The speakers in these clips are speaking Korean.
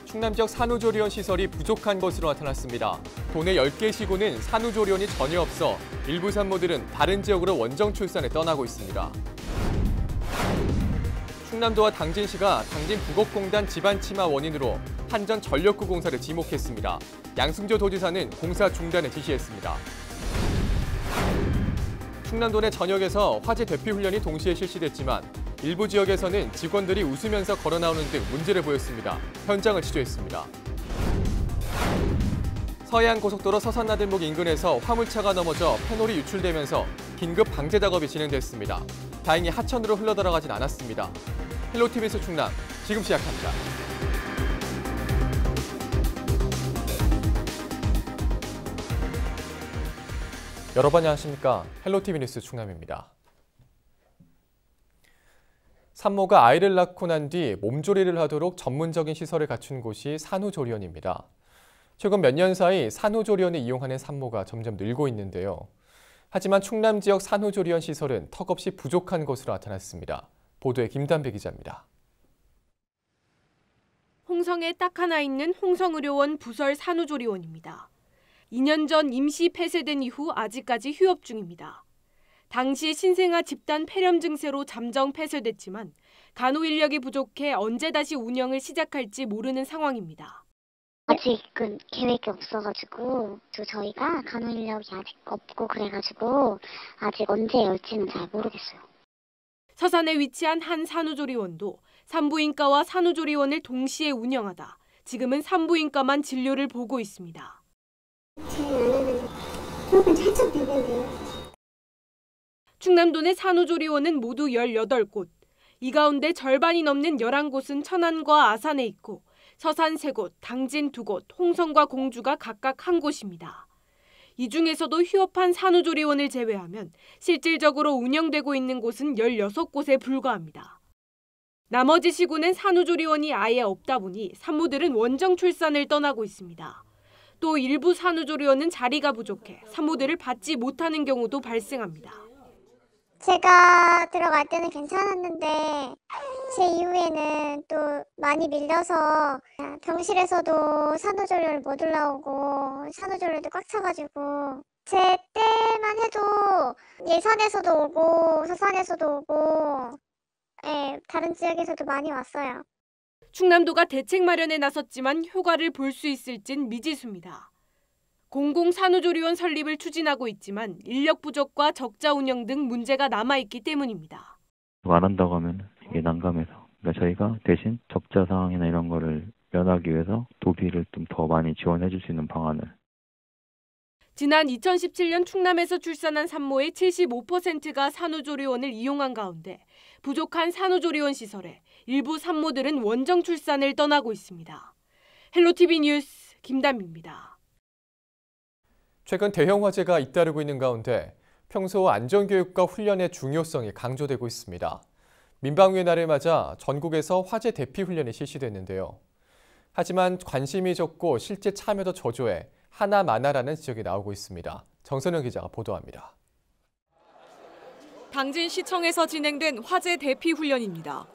충남 지역 산후조리원 시설이 부족한 것으로 나타났습니다. 도내 10개 시군은 산후조리원이 전혀 없어 일부 산모들은 다른 지역으로 원정 출산에 떠나고 있습니다. 충남도와 당진시가 당진 북업공단 집안 침하 원인으로 한전 전력구 공사를 지목했습니다. 양승조 도지사는 공사 중단을 지시했습니다. 충남도 내 전역에서 화재 대피 훈련이 동시에 실시됐지만 일부 지역에서는 직원들이 웃으면서 걸어나오는 등 문제를 보였습니다. 현장을 취재했습니다. 서해안고속도로 서산나들목 인근에서 화물차가 넘어져 페놀이 유출되면서 긴급 방제 작업이 진행됐습니다. 다행히 하천으로 흘러들어가진 않았습니다. 헬로티비 뉴스 충남, 지금 시작합니다. 여러분 안녕하십니까? 헬로티비 뉴스 충남입니다. 산모가 아이를 낳고 난 뒤 몸조리를 하도록 전문적인 시설을 갖춘 곳이 산후조리원입니다. 최근 몇 년 사이 산후조리원을 이용하는 산모가 점점 늘고 있는데요. 하지만 충남 지역 산후조리원 시설은 턱없이 부족한 것으로 나타났습니다. 보도에 김단배 기자입니다. 홍성에 딱 하나 있는 홍성의료원 부설 산후조리원입니다. 2년 전 임시 폐쇄된 이후 아직까지 휴업 중입니다. 당시 신생아 집단 폐렴 증세로 잠정 폐쇄됐지만 간호 인력이 부족해 언제 다시 운영을 시작할지 모르는 상황입니다. 아직은 계획이 없어가지고 저희가 간호 인력이 아직 없고 그래가지고 아직 언제 열지는 잘 모르겠어요. 서산에 위치한 한 산후조리원도 산부인과와 산후조리원을 동시에 운영하다 지금은 산부인과만 진료를 보고 있습니다. 제 아내는 조금 살짝 되는데요. 충남도 내 산후조리원은 모두 18곳. 이 가운데 절반이 넘는 11곳은 천안과 아산에 있고 서산 3곳, 당진 2곳, 홍성과 공주가 각각 1곳입니다. 이 중에서도 휴업한 산후조리원을 제외하면 실질적으로 운영되고 있는 곳은 16곳에 불과합니다. 나머지 시군은 산후조리원이 아예 없다 보니 산모들은 원정 출산을 떠나고 있습니다. 또 일부 산후조리원은 자리가 부족해 산모들을 받지 못하는 경우도 발생합니다. 제가 들어갈 때는 괜찮았는데 제 이후에는 또 많이 밀려서 병실에서도 산후조리원을 못 올라오고 산후조리원도 꽉 차가지고 제 때만 해도 예산에서도 오고 서산에서도 오고 다른 지역에서도 많이 왔어요. 충남도가 대책 마련에 나섰지만 효과를 볼 수 있을진 미지수입니다. 공공산후조리원 설립을 추진하고 있지만 인력 부족과 적자 운영 등 문제가 남아있기 때문입니다. 안 한다고 하면 이게 난감해서 그러니까 저희가 대신 적자 상황이나 이런 거를 면하기 위해서 도비를 좀 더 많이 지원해 줄 수 있는 방안을. 지난 2017년 충남에서 출산한 산모의 75%가 산후조리원을 이용한 가운데 부족한 산후조리원 시설에 일부 산모들은 원정 출산을 떠나고 있습니다. 헬로티비 뉴스 김단비입니다. 최근 대형 화재가 잇따르고 있는 가운데 평소 안전교육과 훈련의 중요성이 강조되고 있습니다. 민방위의 날을 맞아 전국에서 화재 대피 훈련이 실시됐는데요. 하지만 관심이 적고 실제 참여도 저조해 하나마나라는 지적이 나오고 있습니다. 정선영 기자가 보도합니다. 당진시청에서 진행된 화재 대피 훈련입니다.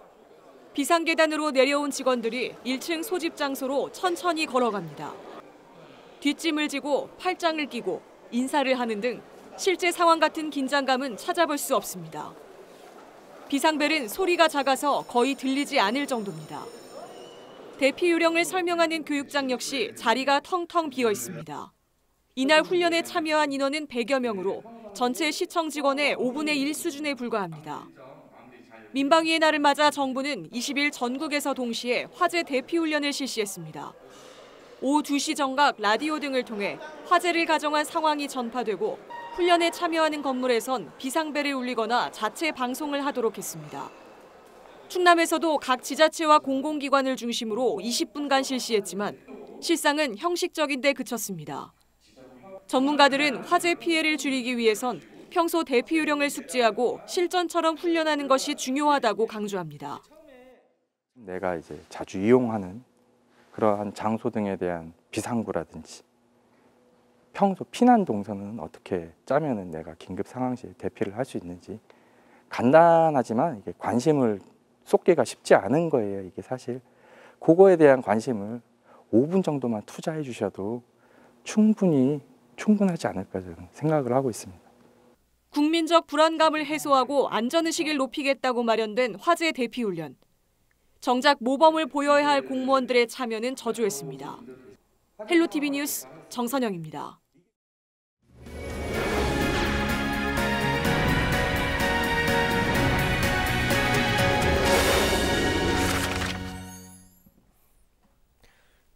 비상계단으로 내려온 직원들이 1층 소집 장소로 천천히 걸어갑니다. 뒷짐을 지고 팔짱을 끼고 인사를 하는 등 실제 상황 같은 긴장감은 찾아볼 수 없습니다. 비상벨은 소리가 작아서 거의 들리지 않을 정도입니다. 대피 요령을 설명하는 교육장 역시 자리가 텅텅 비어 있습니다. 이날 훈련에 참여한 인원은 100여 명으로 전체 시청 직원의 5분의 1 수준에 불과합니다. 민방위의 날을 맞아 정부는 20일 전국에서 동시에 화재 대피 훈련을 실시했습니다. 오후 2시 정각 라디오 등을 통해 화재를 가정한 상황이 전파되고 훈련에 참여하는 건물에선 비상벨을 울리거나 자체 방송을 하도록 했습니다. 충남에서도 각 지자체와 공공기관을 중심으로 20분간 실시했지만 실상은 형식적인 데 그쳤습니다. 전문가들은 화재 피해를 줄이기 위해선 평소 대피 요령을 숙지하고 실전처럼 훈련하는 것이 중요하다고 강조합니다. 내가 이제 자주 이용하는 그러한 장소 등에 대한 비상구라든지 평소 피난 동선은 어떻게 짜면은 내가 긴급 상황 시에 대피를 할 수 있는지 간단하지만 이게 관심을 쏟기가 쉽지 않은 거예요. 이게 사실 그거에 대한 관심을 5분 정도만 투자해 주셔도 충분하지 않을까 저는 생각을 하고 있습니다. 국민적 불안감을 해소하고 안전의식을 높이겠다고 마련된 화재 대피훈련. 정작 모범을 보여야 할 공무원들의 참여는 저조했습니다. 헬로티비 뉴스 정선영입니다.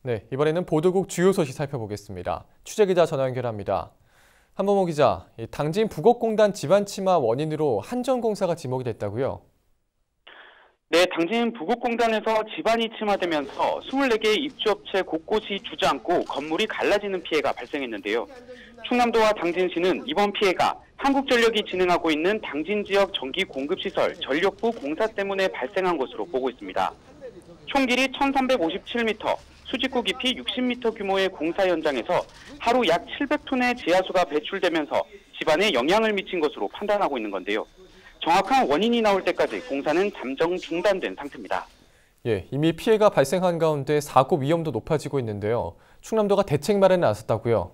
네, 이번에는 보도국 주요 소식 살펴보겠습니다. 취재기자 전화 연결합니다. 한범호 기자, 당진 북옥공단 집안 침하 원인으로 한전공사가 지목이 됐다고요? 네, 당진 북옥공단에서 집안이 침하되면서 24개의 입주업체 곳곳이 주저앉고 건물이 갈라지는 피해가 발생했는데요. 충남도와 당진시는 이번 피해가 한국전력이 진행하고 있는 당진 지역 전기 공급시설 전력부 공사 때문에 발생한 것으로 보고 있습니다. 총 길이 1357m, 수직구 깊이 60m 규모의 공사 현장에서 하루 약 700톤의 지하수가 배출되면서 집안에 영향을 미친 것으로 판단하고 있는 건데요. 정확한 원인이 나올 때까지 공사는 잠정 중단된 상태입니다. 예, 이미 피해가 발생한 가운데 사고 위험도 높아지고 있는데요. 충남도가 대책 마련에 나섰다고요?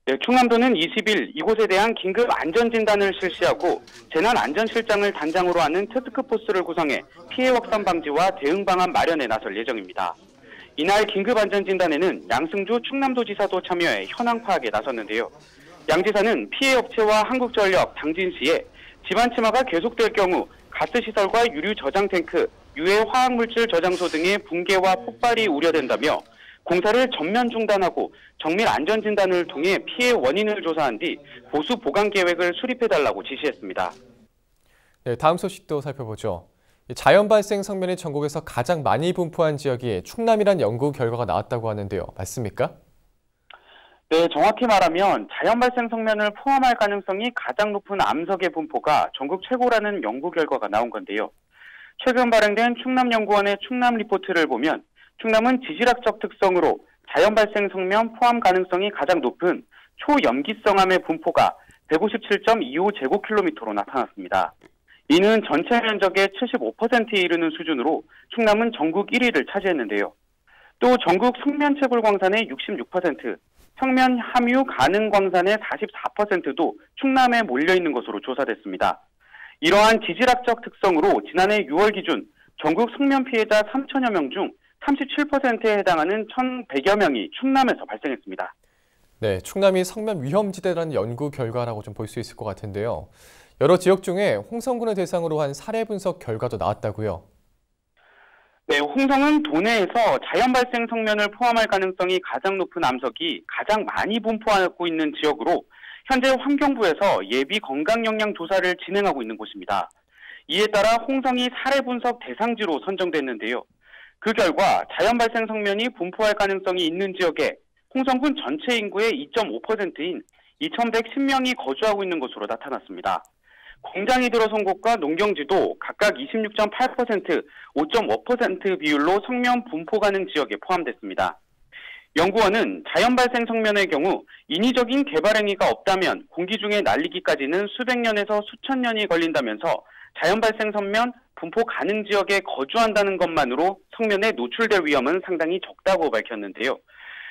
네, 충남도는 20일 이곳에 대한 긴급 안전진단을 실시하고 재난안전실장을 단장으로 하는 태스크포스를 구성해 피해 확산 방지와 대응 방안 마련에 나설 예정입니다. 이날 긴급안전진단에는 양승주 충남도지사도 참여해 현황 파악에 나섰는데요. 양 지사는 피해 업체와 한국전력, 당진시에 집안 침하가 계속될 경우 가스시설과 유류 저장 탱크, 유해 화학물질 저장소 등의 붕괴와 폭발이 우려된다며 공사를 전면 중단하고 정밀 안전진단을 통해 피해 원인을 조사한 뒤 보수 보강 계획을 수립해달라고 지시했습니다. 네, 다음 소식도 살펴보죠. 자연 발생 성면이 전국에서 가장 많이 분포한 지역이 충남이란 연구 결과가 나왔다고 하는데요. 맞습니까? 네, 정확히 말하면 자연 발생 성면을 포함할 가능성이 가장 높은 암석의 분포가 전국 최고라는 연구 결과가 나온 건데요. 최근 발행된 충남연구원의 충남 리포트를 보면 충남은 지질학적 특성으로 자연 발생 성면 포함 가능성이 가장 높은 초염기성암의 분포가 157.25제곱킬로미터로 나타났습니다. 이는 전체 면적의 75%에 이르는 수준으로 충남은 전국 1위를 차지했는데요. 또 전국 성면 채굴 광산의 66%, 평면 함유 가능 광산의 44%도 충남에 몰려있는 것으로 조사됐습니다. 이러한 지질학적 특성으로 지난해 6월 기준 전국 성면 피해자 3천여 명 중 37%에 해당하는 1,100여 명이 충남에서 발생했습니다. 네, 충남이 성면 위험지대라는 연구 결과라고 좀 볼 수 있을 것 같은데요. 여러 지역 중에 홍성군을 대상으로 한 사례 분석 결과도 나왔다고요? 네, 홍성은 도내에서 자연 발생 성면을 포함할 가능성이 가장 높은 암석이 가장 많이 분포하고 있는 지역으로 현재 환경부에서 예비 건강 영향 조사를 진행하고 있는 곳입니다. 이에 따라 홍성이 사례 분석 대상지로 선정됐는데요. 그 결과 자연 발생 성면이 분포할 가능성이 있는 지역에 홍성군 전체 인구의 2.5%인 2,110명이 거주하고 있는 것으로 나타났습니다. 공장이 들어선 곳과 농경지도 각각 26.8%, 5.5% 비율로 성면 분포 가능 지역에 포함됐습니다. 연구원은 자연 발생 성면의 경우 인위적인 개발 행위가 없다면 공기 중에 날리기까지는 수백 년에서 수천 년이 걸린다면서 자연 발생 성면 분포 가능 지역에 거주한다는 것만으로 성면에 노출될 위험은 상당히 적다고 밝혔는데요.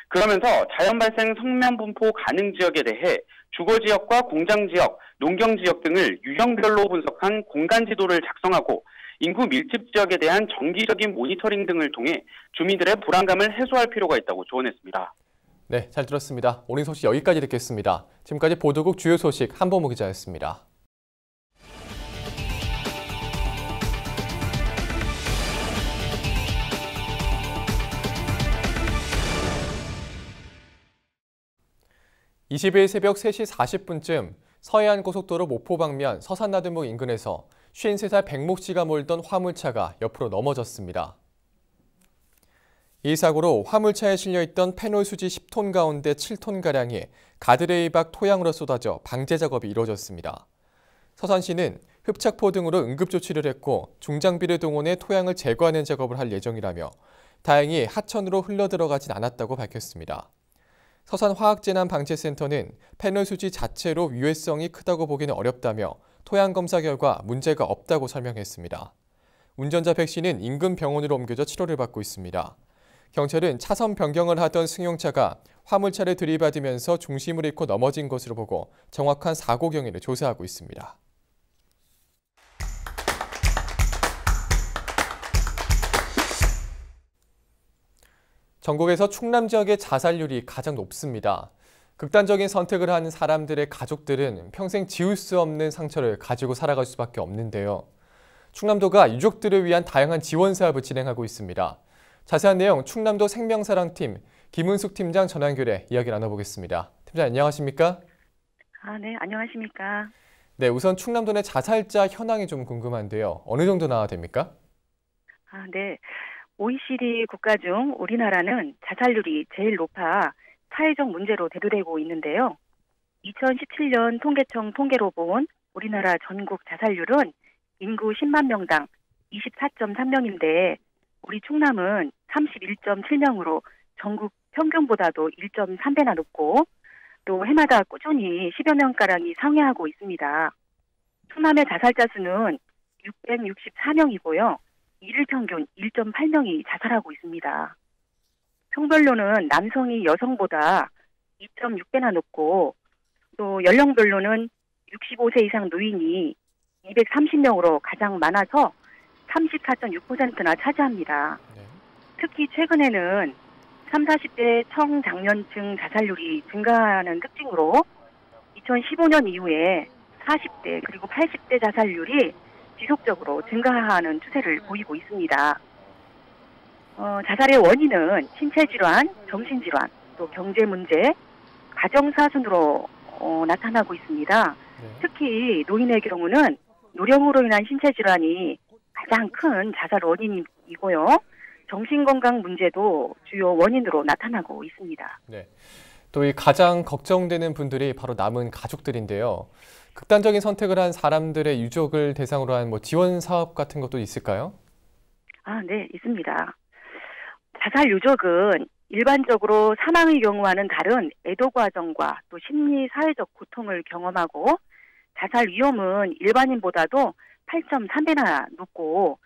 그러면서 자연 발생 성면 분포 가능 지역에 대해 주거지역과 공장지역, 농경지역 등을 유형별로 분석한 공간지도를 작성하고 인구 밀집 지역에 대한 정기적인 모니터링 등을 통해 주민들의 불안감을 해소할 필요가 있다고 조언했습니다. 네, 잘 들었습니다. 오늘 소식 여기까지 듣겠습니다. 지금까지 보도국 주요 소식 한범호 기자였습니다. (20일) 새벽 3시 40분쯤 서해안 고속도로 목포 방면 서산나들목 인근에서 53살 백목 씨가 몰던 화물차가 옆으로 넘어졌습니다. 이 사고로 화물차에 실려있던 페놀 수지 10톤 가운데 7톤가량이 가드레일 밖 토양으로 쏟아져 방제 작업이 이루어졌습니다. 서산시는 흡착포 등으로 응급조치를 했고 중장비를 동원해 토양을 제거하는 작업을 할 예정이라며 다행히 하천으로 흘러들어가진 않았다고 밝혔습니다. 서산화학재난방재센터는 페놀 수지 자체로 유해성이 크다고 보기는 어렵다며 토양 검사 결과 문제가 없다고 설명했습니다. 운전자 백 씨는 인근 병원으로 옮겨져 치료를 받고 있습니다. 경찰은 차선 변경을 하던 승용차가 화물차를 들이받으면서 중심을 잃고 넘어진 것으로 보고 정확한 사고 경위를 조사하고 있습니다. 전국에서 충남 지역의 자살률이 가장 높습니다. 극단적인 선택을 한 사람들의 가족들은 평생 지울 수 없는 상처를 가지고 살아갈 수밖에 없는데요. 충남도가 유족들을 위한 다양한 지원 사업을 진행하고 있습니다. 자세한 내용 충남도 생명사랑팀 김은숙 팀장 전화 연결해 이야기 나눠보겠습니다. 팀장 안녕하십니까? 네, 안녕하십니까? 네, 우선 충남도 내 자살자 현황이 좀 궁금한데요. 어느 정도 나와야 됩니까? 네. OECD 국가 중 우리나라는 자살률이 제일 높아 사회적 문제로 대두되고 있는데요. 2017년 통계청 통계로 본 우리나라 전국 자살률은 인구 10만 명당 24.3명인데 우리 충남은 31.7명으로 전국 평균보다도 1.3배나 높고 또 해마다 꾸준히 10여 명가량이 상회하고 있습니다. 충남의 자살자 수는 664명이고요. 일일 평균 1.8명이 자살하고 있습니다. 성별로는 남성이 여성보다 2.6배나 높고 또 연령별로는 65세 이상 노인이 230명으로 가장 많아서 34.6%나 차지합니다. 특히 최근에는 30, 40대 청장년층 자살률이 증가하는 특징으로 2015년 이후에 40대 그리고 80대 자살률이 지속적으로 증가하는 추세를 보이고 있습니다. 자살의 원인은 신체질환, 정신질환, 또 경제문제, 가정사 순으로 나타나고 있습니다. 특히 노인의 경우는 노령으로 인한 신체질환이 가장 큰 자살 원인이고요. 정신건강 문제도 주요 원인으로 나타나고 있습니다. 네. 또 이 가장 걱정되는 분들이 바로 남은 가족들인데요. 극단적인 선택을 한 사람들의 유족을 대상으로 한 지원 사업 같은 것도 있을까요? 네, 있습니다. 자살 유족은 일반적으로 사망의 경우와는 다른 애도 과정과 또 심리 사회적 고통을 경험하고 자살 위험은 일반인보다도 8.3배나 높고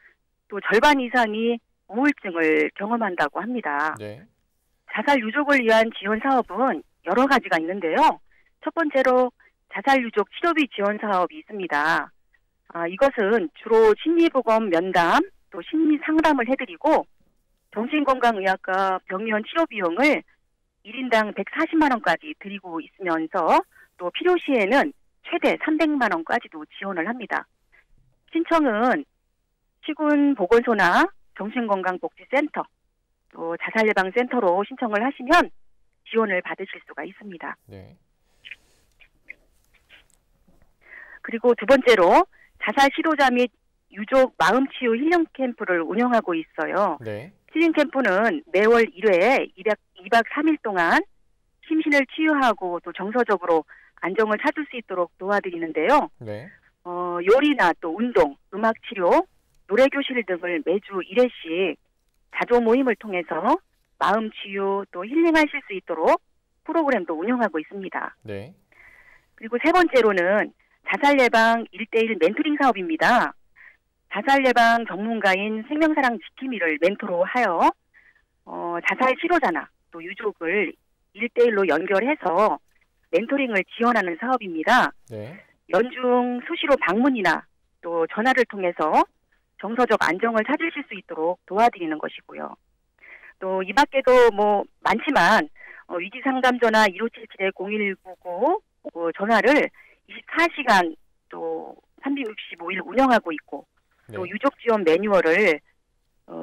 또 절반 이상이 우울증을 경험한다고 합니다. 네. 자살 유족을 위한 지원 사업은 여러 가지가 있는데요. 첫 번째로 자살 유족 치료비 지원 사업이 있습니다. 이것은 주로 심리보건 면담, 또 심리 상담을 해드리고 정신건강의학과 병원 치료 비용을 1인당 140만 원까지 드리고 있으면서 또 필요시에는 최대 300만 원까지도 지원을 합니다. 신청은 시군보건소나 정신건강복지센터, 또 자살예방센터로 신청을 하시면 지원을 받으실 수가 있습니다. 네. 그리고 두 번째로 자살 시도자 및 유족 마음치유 힐링 캠프를 운영하고 있어요. 네. 힐링 캠프는 매월 1회 2박 3일 동안 심신을 치유하고 또 정서적으로 안정을 찾을 수 있도록 도와드리는데요. 네. 요리나 또 운동, 음악 치료, 노래 교실 등을 매주 1회씩 자조 모임을 통해서 마음 치유 또 힐링하실 수 있도록 프로그램도 운영하고 있습니다. 네. 그리고 세 번째로는 자살 예방 1:1 멘토링 사업입니다. 자살 예방 전문가인 생명사랑 지킴이를 멘토로 하여 자살 치료자나 또 유족을 1:1로 연결해서 멘토링을 지원하는 사업입니다. 네. 연중 수시로 방문이나 또 전화를 통해서 정서적 안정을 찾으실 수 있도록 도와드리는 것이고요. 또 이 밖에도 많지만 위기상담 전화 1577-0199 전화를 24시간 또 365일 운영하고 있고 또 네. 유족 지원 매뉴얼을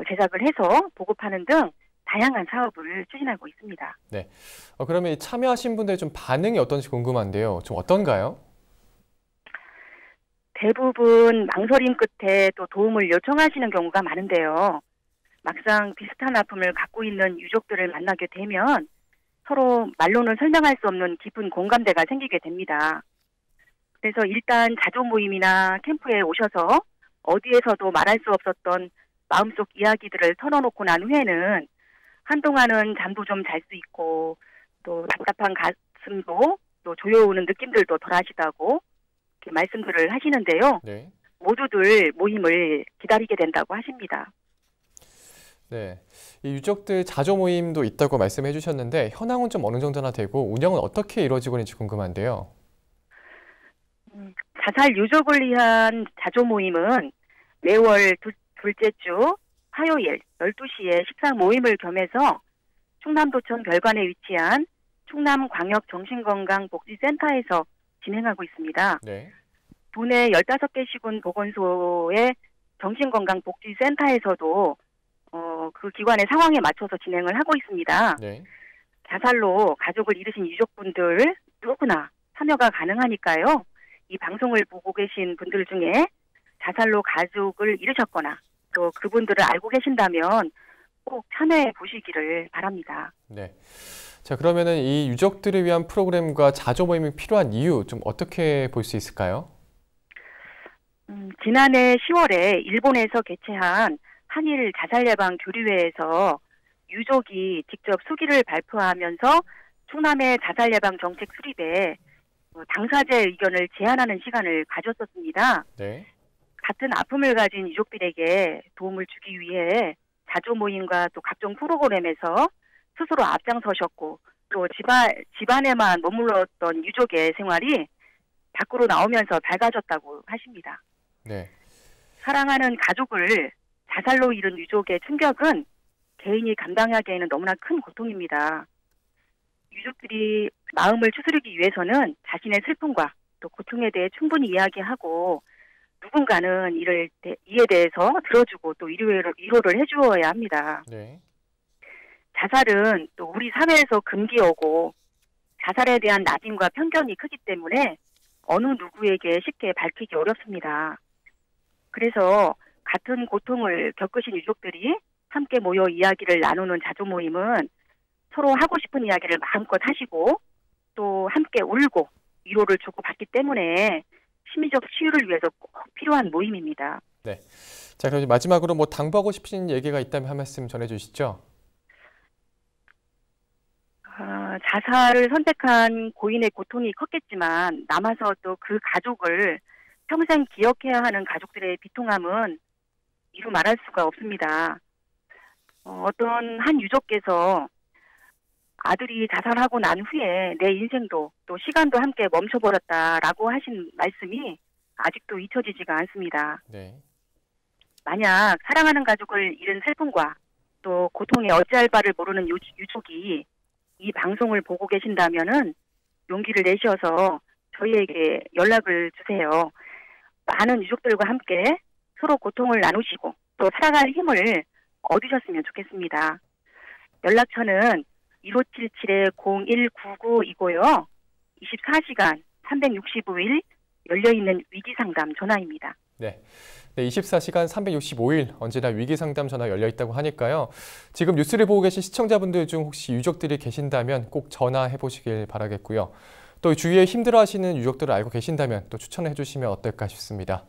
제작을 해서 보급하는 등 다양한 사업을 추진하고 있습니다. 네. 그러면 이 참여하신 분들의 좀 반응이 어떤지 궁금한데요. 좀 어떤가요? 대부분 망설임 끝에 또 도움을 요청하시는 경우가 많은데요. 막상 비슷한 아픔을 갖고 있는 유족들을 만나게 되면 서로 말로는 설명할 수 없는 깊은 공감대가 생기게 됩니다. 그래서 일단 자조 모임이나 캠프에 오셔서 어디에서도 말할 수 없었던 마음속 이야기들을 털어놓고 난 후에는 한동안은 잠도 좀 잘 수 있고 또 답답한 가슴도 또 조여오는 느낌들도 덜 하시다고 이렇게 말씀들을 하시는데요. 네. 모두들 모임을 기다리게 된다고 하십니다. 네, 이 유족들 자조 모임도 있다고 말씀해 주셨는데 현황은 좀 어느 정도나 되고 운영은 어떻게 이루어지고 있는지 궁금한데요. 자살 유족을 위한 자조 모임은 매월 둘째 주 화요일 12시에 식사 모임을 겸해서 충남도청 별관에 위치한 충남광역정신건강복지센터에서 진행하고 있습니다. 네. 도내 15개 시군 보건소의 정신건강복지센터에서도 그 기관의 상황에 맞춰서 진행을 하고 있습니다. 네. 자살로 가족을 잃으신 유족분들 누구나 참여가 가능하니까요. 이 방송을 보고 계신 분들 중에 자살로 가족을 잃으셨거나 또 그분들을 알고 계신다면 꼭 참여해 보시기를 바랍니다. 네. 자, 그러면은 이 유족들을 위한 프로그램과 자조 모임이 필요한 이유 좀 어떻게 볼 수 있을까요? 지난해 10월에 일본에서 개최한 한일 자살 예방 교류회에서 유족이 직접 수기를 발표하면서 충남의 자살 예방 정책 수립에 당사자의 의견을 제안하는 시간을 가졌었습니다. 네. 같은 아픔을 가진 유족들에게 도움을 주기 위해 자조 모임과 또 각종 프로그램에서 스스로 앞장서셨고 또 집안에만 머물렀던 유족의 생활이 밖으로 나오면서 밝아졌다고 하십니다. 네. 사랑하는 가족을 자살로 잃은 유족의 충격은 개인이 감당하기에는 너무나 큰 고통입니다. 유족들이 마음을 추스르기 위해서는 자신의 슬픔과 또 고통에 대해 충분히 이야기하고 누군가는 이에 대해서 들어주고 또 위로를 해주어야 합니다. 네. 자살은 또 우리 사회에서 금기어고 자살에 대한 나쁨과 편견이 크기 때문에 어느 누구에게 쉽게 밝히기 어렵습니다. 그래서 같은 고통을 겪으신 유족들이 함께 모여 이야기를 나누는 자조 모임은 서로 하고 싶은 이야기를 마음껏 하시고 또 함께 울고 위로를 주고받기 때문에 심리적 치유를 위해서 꼭 필요한 모임입니다. 네. 자, 그럼 마지막으로 뭐 당부하고 싶으신 얘기가 있다면 한 말씀 전해주시죠. 자살을 선택한 고인의 고통이 컸겠지만 남아서 또 그 가족을 평생 기억해야 하는 가족들의 비통함은 이루 말할 수가 없습니다. 어떤 한 유족께서 아들이 자살하고 난 후에 내 인생도 또 시간도 함께 멈춰버렸다라고 하신 말씀이 아직도 잊혀지지가 않습니다. 네. 만약 사랑하는 가족을 잃은 슬픔과 또 고통에 어찌할 바를 모르는 유족이 이 방송을 보고 계신다면은 용기를 내셔서 저희에게 연락을 주세요. 많은 유족들과 함께 서로 고통을 나누시고 또 살아갈 힘을 얻으셨으면 좋겠습니다. 연락처는 1577-0199이고요. 24시간 365일 열려있는 위기상담 전화입니다. 네. 네, 24시간 365일 언제나 위기상담 전화 열려있다고 하니까요. 지금 뉴스를 보고 계신 시청자분들 중 혹시 유족들이 계신다면 꼭 전화해 보시길 바라겠고요. 또 주위에 힘들어하시는 유족들을 알고 계신다면 또 추천해 주시면 어떨까 싶습니다.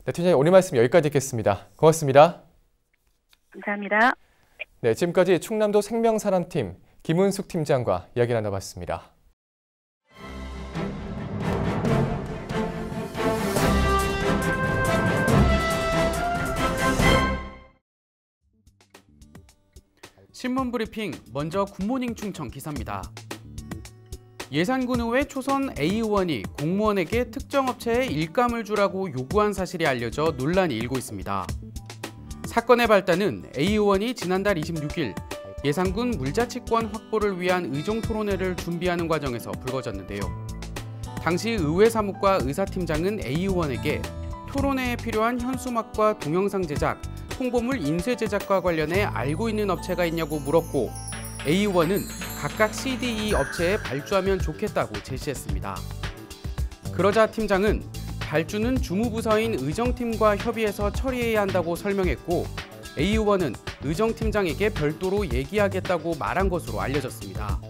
네, 팀장님 오늘 말씀 여기까지 듣겠습니다. 고맙습니다. 감사합니다. 네, 지금까지 충남도 생명사람팀 김은숙 팀장과 이야기 나눠봤습니다. 신문 브리핑, 먼저 굿모닝 충청 기사입니다. 예산군의회 초선 A 의원이 공무원에게 특정 업체에 일감을 주라고 요구한 사실이 알려져 논란이 일고 있습니다. 사건의 발단은 A 의원이 지난달 26일 예산군 물자치권 확보를 위한 의정 토론회를 준비하는 과정에서 불거졌는데요. 당시 의회 사무과 의사팀장은 A 의원에게 토론회에 필요한 현수막과 동영상 제작, 홍보물 인쇄 제작과 관련해 알고 있는 업체가 있냐고 물었고 A 의원은 각각 CDE 업체에 발주하면 좋겠다고 제시했습니다. 그러자 팀장은 발주는 주무부서인 의정팀과 협의해서 처리해야 한다고 설명했고 A 의원은 의정팀장에게 별도로 얘기하겠다고 말한 것으로 알려졌습니다.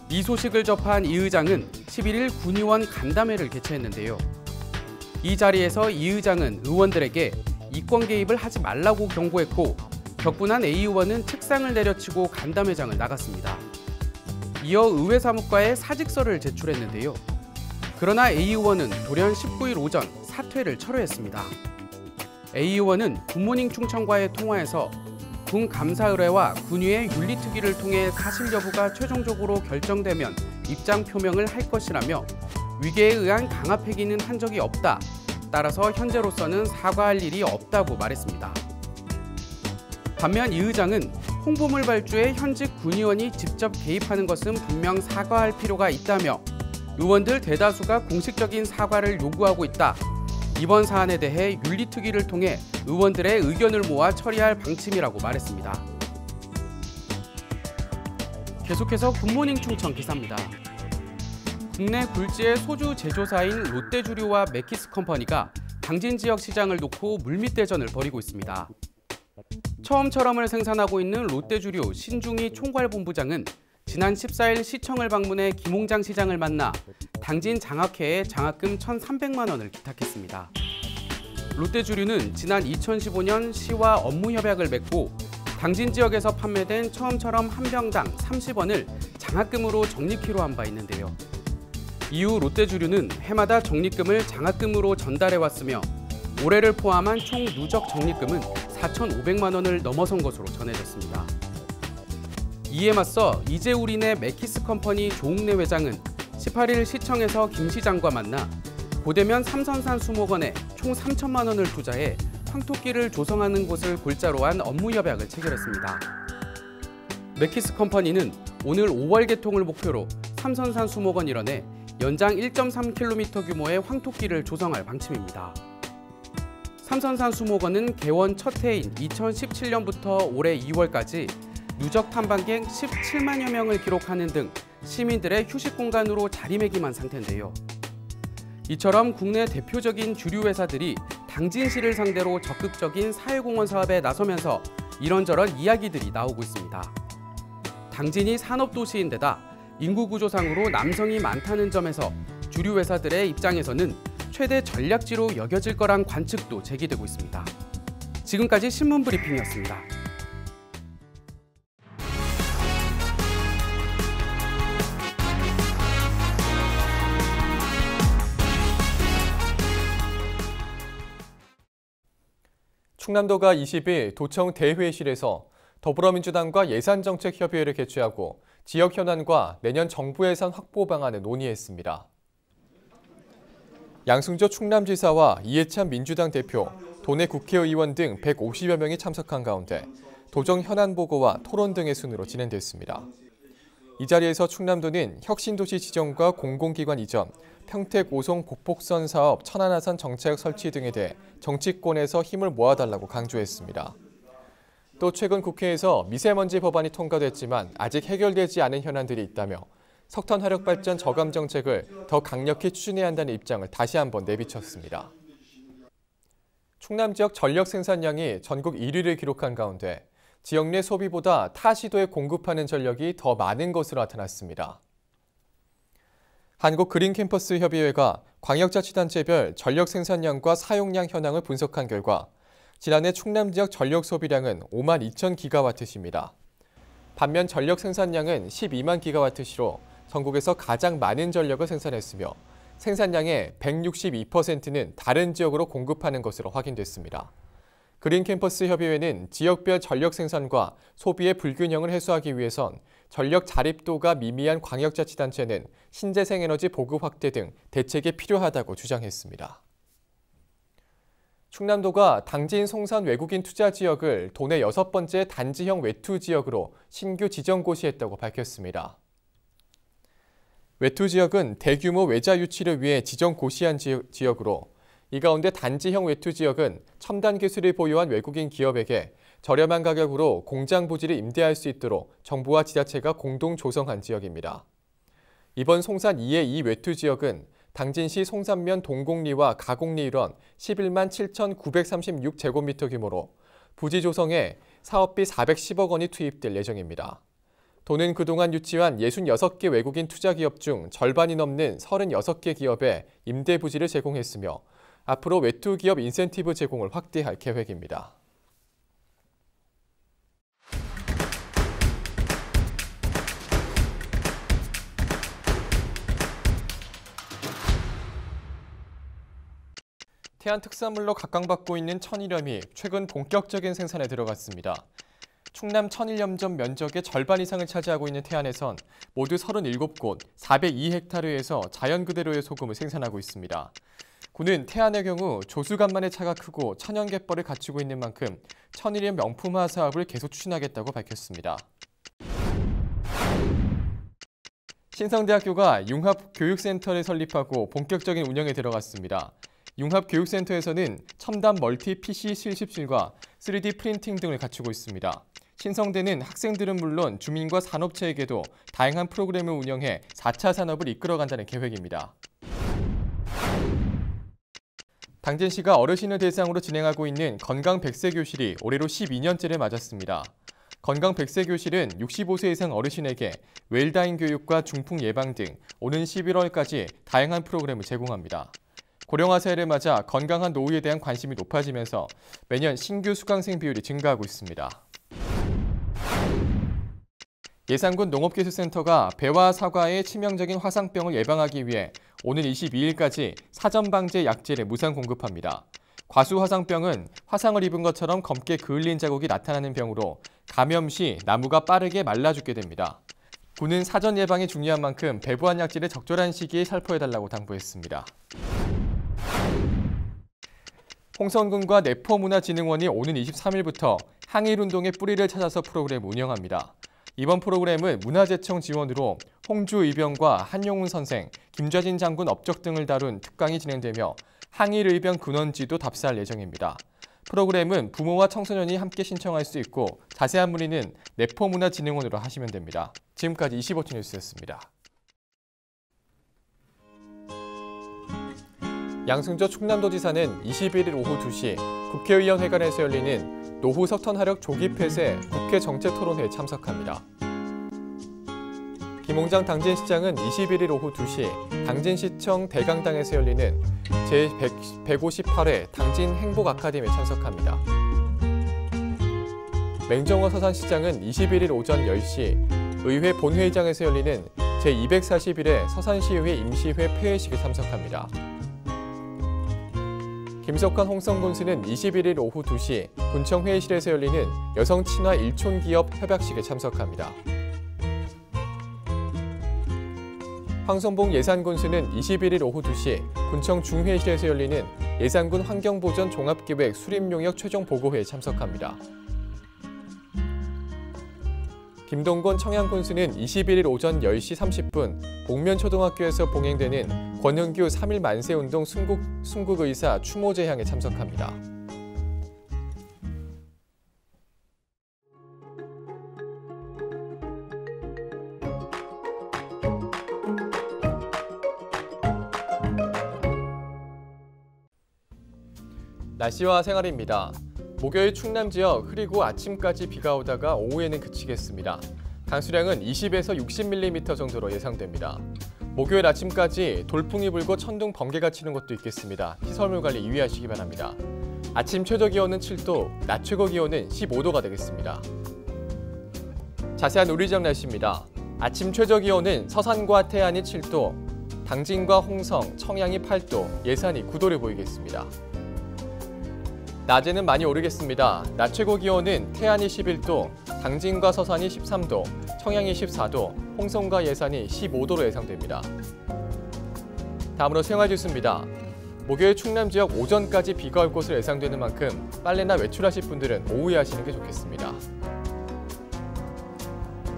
이 소식을 접한 이 의장은 11일 군의원 간담회를 개최했는데요. 이 자리에서 이 의장은 의원들에게 이권 개입을 하지 말라고 경고했고 격분한 A 의원은 책상을 내려치고 간담회장을 나갔습니다. 이어 의회 사무과에 사직서를 제출했는데요. 그러나 A 의원은 돌연 19일 오전 사퇴를 철회했습니다. A 의원은 굿모닝 충청과의 통화에서 군 감사의뢰와 군위의 윤리특위를 통해 사실 여부가 최종적으로 결정되면 입장 표명을 할 것이라며 위계에 의한 강압 폐기는 한 적이 없다. 따라서 현재로서는 사과할 일이 없다고 말했습니다. 반면 이 의장은 홍보물 발주에 현직 군의원이 직접 개입하는 것은 분명 사과할 필요가 있다며 의원들 대다수가 공식적인 사과를 요구하고 있다. 이번 사안에 대해 윤리특위를 통해 의원들의 의견을 모아 처리할 방침이라고 말했습니다. 계속해서 굿모닝 충청 기사입니다. 국내 굴지의 소주 제조사인 롯데주류와 맥키스컴퍼니가 당진 지역 시장을 놓고 물밑 대전을 벌이고 있습니다. 처음처럼을 생산하고 있는 롯데주류 신중희 총괄본부장은 지난 14일 시청을 방문해 김홍장 시장을 만나 당진 장학회에 장학금 1,300만 원을 기탁했습니다. 롯데주류는 지난 2015년 시와 업무협약을 맺고 당진 지역에서 판매된 처음처럼 한 병당 30원을 장학금으로 적립키로 한 바 있는데요. 이후 롯데주류는 해마다 적립금을 장학금으로 전달해왔으며 올해를 포함한 총 누적 적립금은 4,500만 원을 넘어선 것으로 전해졌습니다. 이에 맞서 이재우린의 맥키스컴퍼니 조웅래 회장은 18일 시청에서 김 시장과 만나 고대면 삼선산 수목원에 총 3천만 원을 투자해 황토끼를 조성하는 곳을 골자로 한 업무협약을 체결했습니다. 맥키스컴퍼니는 오늘 5월 개통을 목표로 삼선산 수목원 일원에 연장 1.3km 규모의 황토끼를 조성할 방침입니다. 삼선산 수목원은 개원 첫 해인 2017년부터 올해 2월까지 누적 탐방객 17만여 명을 기록하는 등 시민들의 휴식 공간으로 자리매김한 상태인데요. 이처럼 국내 대표적인 주류 회사들이 당진시를 상대로 적극적인 사회공헌 사업에 나서면서 이런저런 이야기들이 나오고 있습니다. 당진이 산업도시인데다 인구 구조상으로 남성이 많다는 점에서 주류 회사들의 입장에서는 최대 전략지로 여겨질 거란 관측도 제기되고 있습니다. 지금까지 신문 브리핑이었습니다. 충남도가 20일 도청 대회의실에서 더불어민주당과 예산정책협의회를 개최하고 지역 현안과 내년 정부 예산 확보 방안을 논의했습니다. 양승조 충남지사와 이해찬 민주당 대표, 도내 국회의원 등 150여 명이 참석한 가운데 도정 현안 보고와 토론 등의 순으로 진행됐습니다. 이 자리에서 충남도는 혁신도시 지정과 공공기관 이전, 평택 오송 복폭선 사업 천안하산 정책 설치 등에 대해 정치권에서 힘을 모아달라고 강조했습니다. 또 최근 국회에서 미세먼지 법안이 통과됐지만 아직 해결되지 않은 현안들이 있다며 석탄 화력 발전 저감 정책을 더 강력히 추진해야 한다는 입장을 다시 한번 내비쳤습니다. 충남 지역 전력 생산량이 전국 1위를 기록한 가운데 지역 내 소비보다 타 시도에 공급하는 전력이 더 많은 것으로 나타났습니다. 한국그린캠퍼스협의회가 광역자치단체별 전력 생산량과 사용량 현황을 분석한 결과 지난해 충남 지역 전력 소비량은 5만 2천 기가와트시입니다. 반면 전력 생산량은 12만 기가와트시로 전국에서 가장 많은 전력을 생산했으며 생산량의 162%는 다른 지역으로 공급하는 것으로 확인됐습니다. 그린캠퍼스협의회는 지역별 전력 생산과 소비의 불균형을 해소하기 위해선 전력 자립도가 미미한 광역자치단체는 신재생에너지 보급 확대 등 대책이 필요하다고 주장했습니다. 충남도가 당진 송산 외국인 투자 지역을 도내 6번째 단지형 외투 지역으로 신규 지정 고시했다고 밝혔습니다. 외투 지역은 대규모 외자 유치를 위해 지정 고시한 지역으로 이 가운데 단지형 외투 지역은 첨단 기술을 보유한 외국인 기업에게 저렴한 가격으로 공장 부지를 임대할 수 있도록 정부와 지자체가 공동 조성한 지역입니다. 이번 송산 2의 2 외투 지역은 당진시 송산면 동곡리와 가곡리 일원 11만 7,936제곱미터 규모로 부지 조성에 사업비 410억 원이 투입될 예정입니다. 도는 그동안 유치한 66개 외국인 투자기업 중 절반이 넘는 36개 기업에 임대 부지를 제공했으며 앞으로 외투 기업 인센티브 제공을 확대할 계획입니다. 태안 특산물로 각광받고 있는 천일염이 최근 본격적인 생산에 들어갔습니다. 충남 천일염전 면적의 절반 이상을 차지하고 있는 태안에선 모두 37곳 402헥타르에서 자연 그대로의 소금을 생산하고 있습니다. 군은 태안의 경우 조수간만의 차가 크고 천연 갯벌을 갖추고 있는 만큼 천일염 명품화 사업을 계속 추진하겠다고 밝혔습니다. 신성대학교가 융합교육센터를 설립하고 본격적인 운영에 들어갔습니다. 융합교육센터에서는 첨단 멀티 PC 실습실과 3D 프린팅 등을 갖추고 있습니다. 신성대는 학생들은 물론 주민과 산업체에게도 다양한 프로그램을 운영해 4차 산업을 이끌어간다는 계획입니다. 당진시가 어르신을 대상으로 진행하고 있는 건강 100세 교실이 올해로 12년째를 맞았습니다. 건강 100세 교실은 65세 이상 어르신에게 웰다잉 교육과 중풍 예방 등 오는 11월까지 다양한 프로그램을 제공합니다. 고령화 세대를 맞아 건강한 노후에 대한 관심이 높아지면서 매년 신규 수강생 비율이 증가하고 있습니다. 예산군 농업기술센터가 배와 사과의 치명적인 화상병을 예방하기 위해 오는 22일까지 사전방제 약제를 무상 공급합니다. 과수화상병은 화상을 입은 것처럼 검게 그을린 자국이 나타나는 병으로 감염 시 나무가 빠르게 말라 죽게 됩니다. 군은 사전 예방이 중요한 만큼 배부한 약제를 적절한 시기에 살포해달라고 당부했습니다. 홍성군과 내포문화진흥원이 오는 23일부터 항일운동의 뿌리를 찾아서 프로그램을 운영합니다. 이번 프로그램은 문화재청 지원으로 홍주의병과 한용운 선생, 김좌진 장군 업적 등을 다룬 특강이 진행되며 항일의병 근원지도 답사할 예정입니다. 프로그램은 부모와 청소년이 함께 신청할 수 있고 자세한 문의는 내포문화진흥원으로 하시면 됩니다. 지금까지 25초 뉴스였습니다. 양승조 충남도지사는 21일 오후 2시 국회의원회관에서 열리는 노후 석턴 하력 조기 폐쇄 국회 정책토론회에 참석합니다. 김홍장 당진시장은 21일 오후 2시 당진시청 대강당에서 열리는 제158회 당진 행복아카데미에 참석합니다. 맹정호 서산시장은 21일 오전 10시 의회 본회의장에서 열리는 제241회 서산시의회 임시회 폐회식에 참석합니다. 김석환 홍성군수는 21일 오후 2시 군청 회의실에서 열리는 여성 친화 일촌기업 협약식에 참석합니다. 황선봉 예산군수는 21일 오후 2시 군청 중회의실에서 열리는 예산군 환경보전 종합계획 수립용역 최종 보고회에 참석합니다. 김동건 청양군수는 21일 오전 10시 30분 복면초등학교에서 봉행되는 권은규 3.1 만세운동 순국의사 추모제향에 참석합니다. 날씨와 생활입니다. 목요일 충남 지역 흐리고 아침까지 비가 오다가 오후에는 그치겠습니다. 강수량은 20에서 60mm 정도로 예상됩니다. 목요일 아침까지 돌풍이 불고 천둥, 번개가 치는 곳도 있겠습니다. 시설물 관리 유의하시기 바랍니다. 아침 최저 기온은 7도, 낮 최고 기온은 15도가 되겠습니다. 자세한 우리 지역 날씨입니다. 아침 최저 기온은 서산과 태안이 7도, 당진과 홍성, 청양이 8도, 예산이 9도를 보이겠습니다. 낮에는 많이 오르겠습니다. 낮 최고 기온은 태안이 11도, 당진과 서산이 13도, 청양이 14도, 홍성과 예산이 15도로 예상됩니다. 다음으로 생활지수입니다. 목요일 충남 지역 오전까지 비가 올 것으로 예상되는 만큼 빨래나 외출하실 분들은 오후에 하시는 게 좋겠습니다.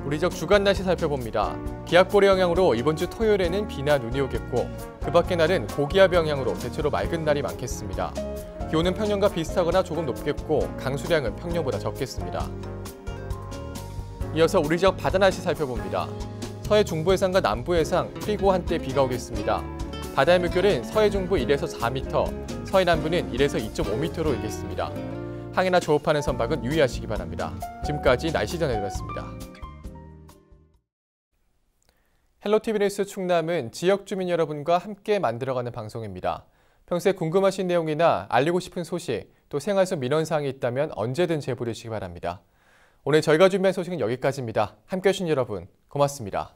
우리 지역 주간 날씨 살펴봅니다. 기압골의 영향으로 이번 주 토요일에는 비나 눈이 오겠고 그 밖의 날은 고기압의 영향으로 대체로 맑은 날이 많겠습니다. 기온은 평년과 비슷하거나 조금 높겠고 강수량은 평년보다 적겠습니다. 이어서 우리 지역 바다 날씨 살펴봅니다. 서해 중부 해상과 남부 해상 흐리고 한때 비가 오겠습니다. 바다의 물결은 서해 중부 1에서 4m, 서해 남부는 1에서 2.5m로 일겠습니다. 항해나 조업하는 선박은 유의하시기 바랍니다. 지금까지 날씨 전해드렸습니다. 헬로티비 뉴스 충남은 지역 주민 여러분과 함께 만들어가는 방송입니다. 평소에 궁금하신 내용이나 알리고 싶은 소식, 또 생활 속 민원사항이 있다면 언제든 제보해 주시기 바랍니다. 오늘 저희가 준비한 소식은 여기까지입니다. 함께해 주신 여러분 고맙습니다.